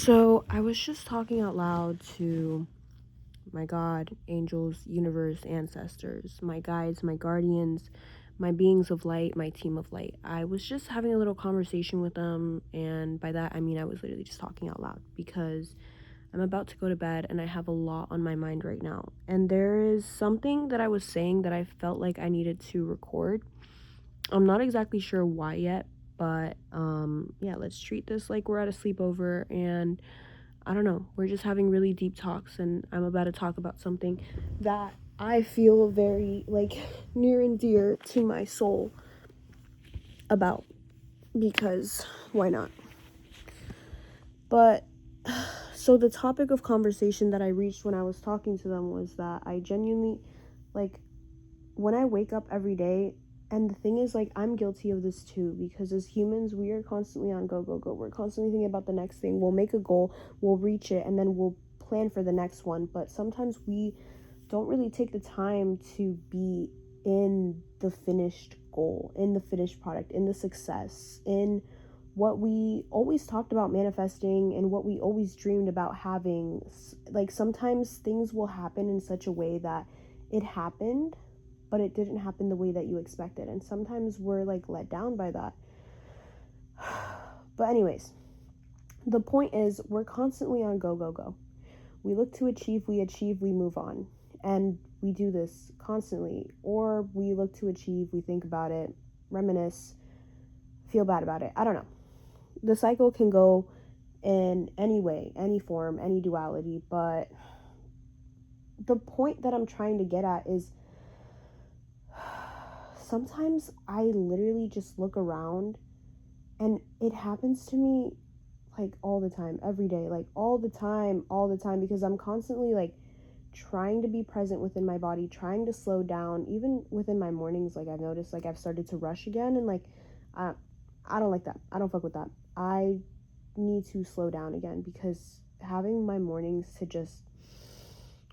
So I was just talking out loud to my God, angels, universe, ancestors, my guides, my guardians, my beings of light, my team of light. I was just having a little conversation with them, and by that I mean I was literally just talking out loud because I'm about to go to bed and I have a lot on my mind right now. And there is something that I was saying that I felt like I needed to record. I'm not exactly sure why yet, but yeah, let's treat this like we're at a sleepover, and I don't know, we're just having really deep talks, and I'm about to talk about something that I feel very near and dear to my soul about, because why not? But so the topic of conversation that I reached when I was talking to them was that I genuinely, when I wake up every day, and the thing is, I'm guilty of this too, because as humans, we are constantly on go, go, go. We're constantly thinking about the next thing. We'll make a goal, we'll reach it, and then we'll plan for the next one. But sometimes we don't really take the time to be in the finished goal, in the finished product, in the success, in what we always talked about manifesting and what we always dreamed about having. Sometimes things will happen in such a way that it happened, but it didn't happen the way that you expected. And sometimes we're let down by that. But anyways, the point is, we're constantly on go, go, go. We look to achieve, we move on. And we do this constantly. Or we look to achieve, we think about it, reminisce, feel bad about it. I don't know. The cycle can go in any way, any form, any duality. But the point that I'm trying to get at is, sometimes I literally just look around, and it happens to me all the time, every day, all the time, because I'm constantly trying to be present within my body, trying to slow down, even within my mornings. I've noticed I've started to rush again, and I don't like that. I don't fuck with that. I need to slow down again, because having my mornings to just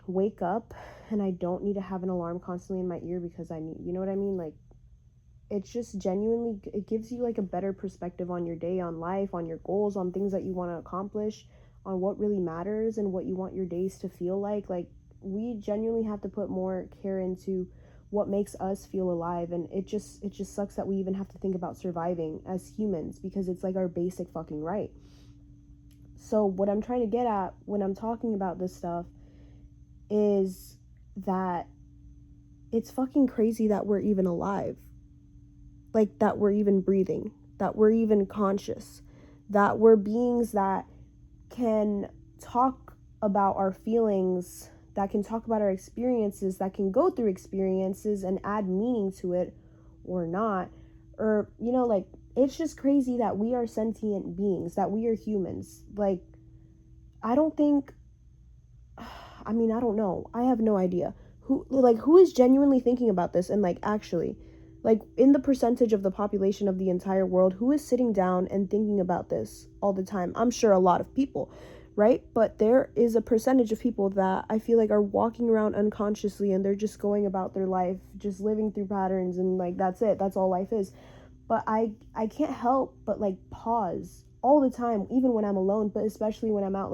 wake up, and I don't need to have an alarm constantly in my ear because I need, you know what I mean? It's just genuinely, it gives you a better perspective on your day, on life, on your goals, on things that you want to accomplish, on what really matters and what you want your days to feel like. We genuinely have to put more care into what makes us feel alive, and it just sucks that we even have to think about surviving as humans, because it's our basic fucking right. So what I'm trying to get at when I'm talking about this stuff is that it's fucking crazy that we're even alive. That we're even breathing, that we're even conscious, that we're beings that can talk about our feelings, that can talk about our experiences, that can go through experiences and add meaning to it or not. Or, it's just crazy that we are sentient beings, that we are humans. I don't think, I don't know. I have no idea. Who is genuinely thinking about this and actually, in the percentage of the population of the entire world, who is sitting down and thinking about this all the time? I'm sure a lot of people, right? But there is a percentage of people that I feel are walking around unconsciously, and they're just going about their life, just living through patterns, and that's it. That's all life is. But I can't help but pause all the time, even when I'm alone, but especially when I'm out.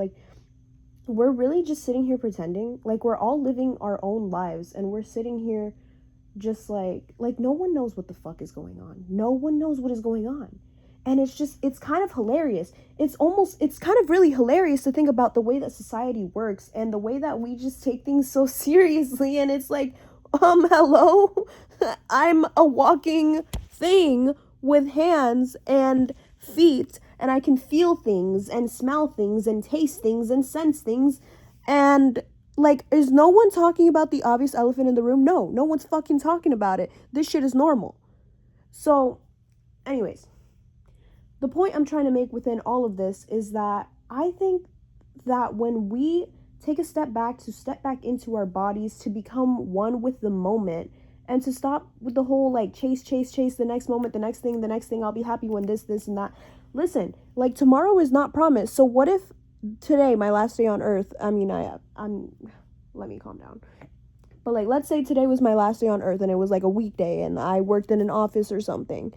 We're really just sitting here pretending. We're all living our own lives, and we're sitting here just no one knows what the fuck is going on. No one knows what is going on. And it's kind of hilarious. It's kind of really hilarious to think about the way that society works and the way that we just take things so seriously. And it's hello? I'm a walking thing with hands and feet, and I can feel things and smell things and taste things and sense things. And is no one talking about the obvious elephant in the room? No one's fucking talking about it. This shit is normal. So, anyways, the point I'm trying to make within all of this is that I think that when we take a step back into our bodies, to become one with the moment, and to stop with the whole chase the next moment, the next thing, I'll be happy when this and that. Listen, tomorrow is not promised. So what if today, my last day on earth, let me calm down. But let's say today was my last day on earth, and it was a weekday, and I worked in an office or something.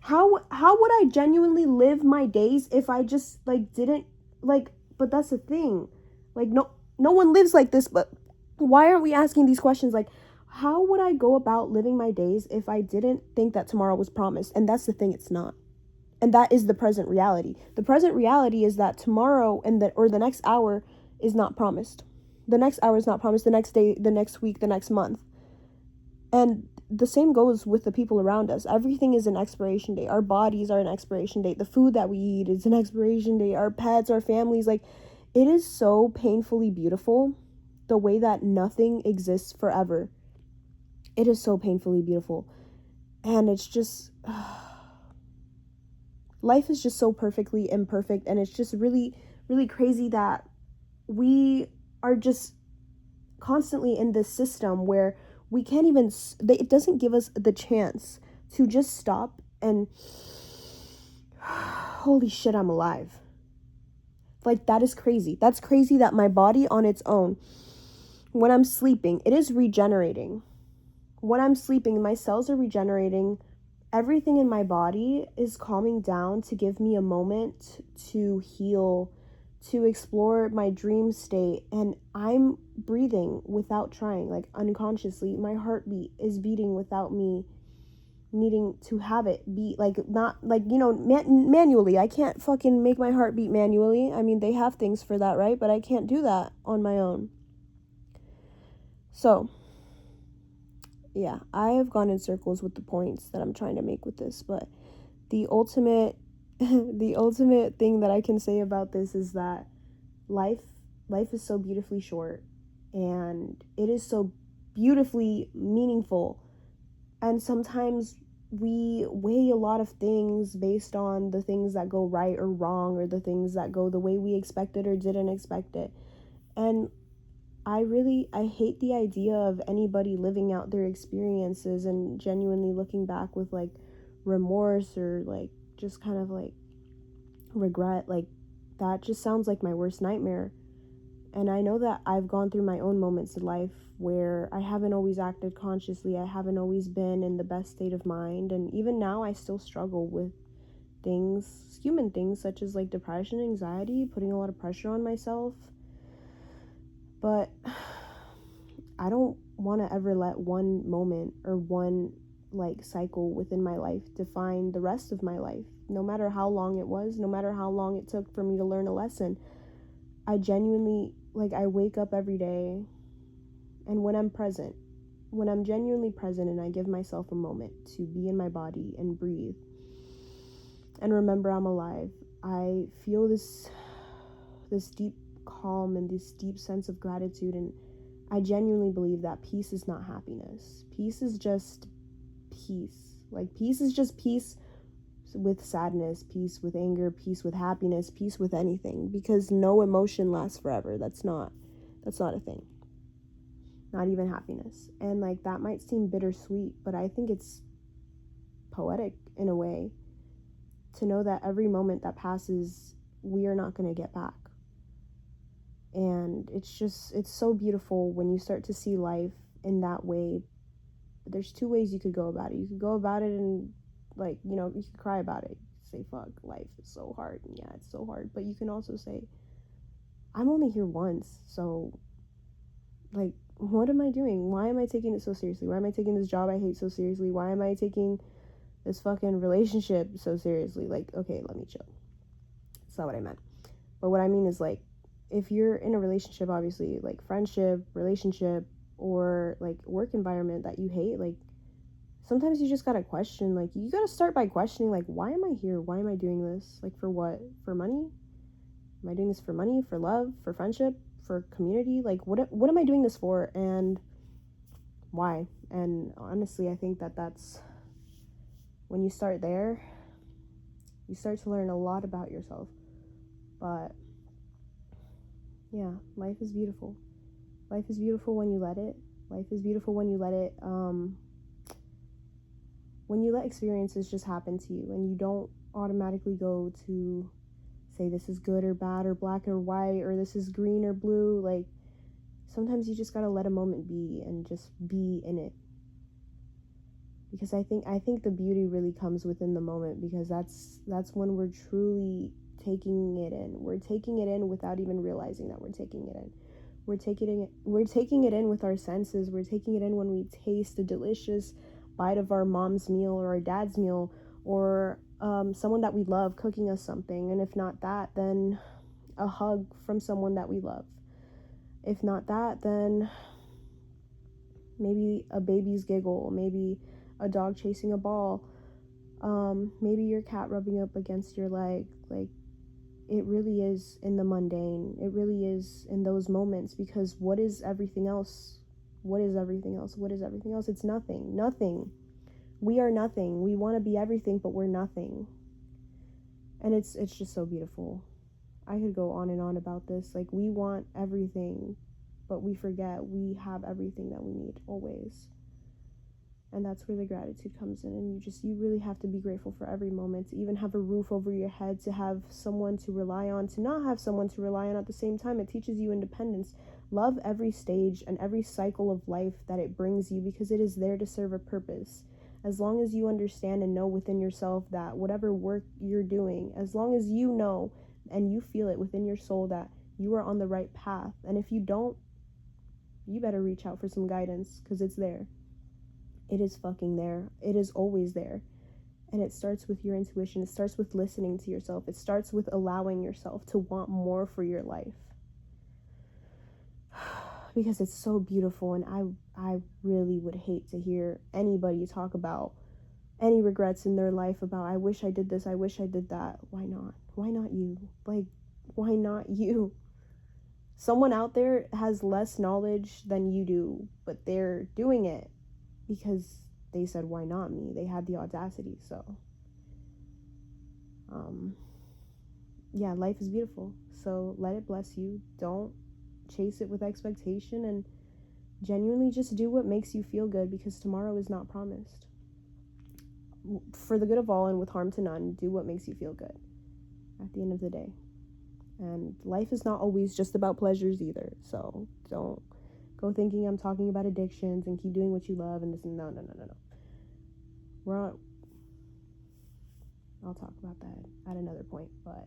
How would I genuinely live my days if I just like didn't like, but that's the thing. Like no one lives like this, but why aren't we asking these questions? Like, how would I go about living my days if I didn't think that tomorrow was promised? And that's the thing, it's not. And that is the present reality. The present reality is that tomorrow or the next hour is not promised. The next hour is not promised, the next day, the next week, the next month. And the same goes with the people around us. Everything is an expiration date. Our bodies are an expiration date. The food that we eat is an expiration date. Our pets, our families, like, it is so painfully beautiful the way that nothing exists forever. It is so painfully beautiful. And it's just life is just so perfectly imperfect, and it's just really, really crazy that we are just constantly in this system where we can't even, it doesn't give us the chance to just stop and holy shit, I'm alive. Like, that is crazy. That's crazy that my body on its own, when I'm sleeping, it is regenerating. When I'm sleeping, my cells are regenerating. Everything in my body is calming down to give me a moment to heal, to explore my dream state. And I'm breathing without trying, like unconsciously. My heartbeat is beating without me needing to have it beat, like not like, manually. I can't fucking make my heart beat manually. I mean, they have things for that, right? But I can't do that on my own. So yeah, I have gone in circles with the points that I'm trying to make with this, but the ultimate the ultimate thing that I can say about this is that life is so beautifully short, and it is so beautifully meaningful. And sometimes we weigh a lot of things based on the things that go right or wrong, or the things that go the way we expected or didn't expect it. And I hate the idea of anybody living out their experiences and genuinely looking back with like remorse or like just kind of like regret. Like, that just sounds like my worst nightmare. And I know that I've gone through my own moments in life where I haven't always acted consciously. I haven't always been in the best state of mind. And even now, I still struggle with things, human things, such as like depression, anxiety, putting a lot of pressure on myself. But I don't want to ever let one moment or one like cycle within my life define the rest of my life. No matter how long it was, no matter how long it took for me to learn a lesson, I genuinely, like, I wake up every day, and when I'm genuinely present and I give myself a moment to be in my body and breathe and remember I'm alive, I feel this deep calm and this deep sense of gratitude. And I genuinely believe that peace is not happiness. Peace is just peace. Like, peace is just peace with sadness, peace with anger, peace with happiness, peace with anything, because no emotion lasts forever. That's not a thing. Not even happiness. And like, that might seem bittersweet, but I think it's poetic in a way to know that every moment that passes, we are not going to get back. And it's so beautiful when you start to see life in that way. But there's two ways you could go about it. You could go about it and, like, you could cry about it. You could say, fuck, life is so hard. And yeah, it's so hard. But you can also say, I'm only here once. So, like, what am I doing? Why am I taking it so seriously? Why am I taking this job I hate so seriously? Why am I taking this fucking relationship so seriously? Like, okay, let me chill. That's not what I meant. But what I mean is, like, if you're in a relationship, obviously, like friendship, relationship, or like work environment that you hate, like, sometimes you just gotta question, like, you gotta start by questioning, like, why am I here? Why am I doing this? Like, for what? For money? Am I doing this for money? For love? For friendship? For community? Like, what am I doing this for? And why? And honestly, I think that that's when you start there, you start to learn a lot about yourself. But yeah, life is beautiful. Life is beautiful when you let it. Life is beautiful when you let it, when you let experiences just happen to you, and you don't automatically go to say this is good or bad or black or white or this is green or blue. Like, sometimes you just gotta let a moment be and just be in it. because I think the beauty really comes within the moment, because that's when we're truly taking it in. We're taking it in without even realizing that we're taking it in. We're taking it in with our senses. We're taking it in when we taste a delicious bite of our mom's meal or our dad's meal, or someone that we love cooking us something. And if not that, then a hug from someone that we love. If not that, then maybe a baby's giggle, maybe a dog chasing a ball, maybe your cat rubbing up against your leg. Like, it really is in the mundane. It really is in those moments, because what is everything else? What is everything else? What is everything else? It's nothing. Nothing. We are nothing. We want to be everything, but we're nothing. And it's just so beautiful. I could go on and on about this. Like, we want everything, but we forget we have everything that we need always. And that's where the gratitude comes in. And you really have to be grateful for every moment, to even have a roof over your head, to have someone to rely on, to not have someone to rely on at the same time. It teaches you independence. Love every stage and every cycle of life that it brings you, because it is there to serve a purpose. As long as you understand and know within yourself that whatever work you're doing, as long as you know and you feel it within your soul that you are on the right path. And if you don't, you better reach out for some guidance, because it's there. It is fucking there. It is always there. And it starts with your intuition. It starts with listening to yourself. It starts with allowing yourself to want more for your life. Because it's so beautiful, and I really would hate to hear anybody talk about any regrets in their life about, I wish I did this, I wish I did that. Why not? Why not you? Like, why not you? Someone out there has less knowledge than you do, but they're doing it because they said, why not me? They had the audacity. So yeah, life is beautiful. So let it bless you. Don't chase it with expectation, and genuinely just do what makes you feel good, because tomorrow is not promised. For the good of all and with harm to none, do what makes you feel good at the end of the day. And life is not always just about pleasures either. So don't go thinking I'm talking about addictions and keep doing what you love and this. No. I'll talk about that at another point. But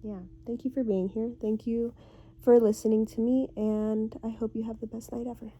yeah, thank you for being here. Thank you for listening to me, and I hope you have the best night ever.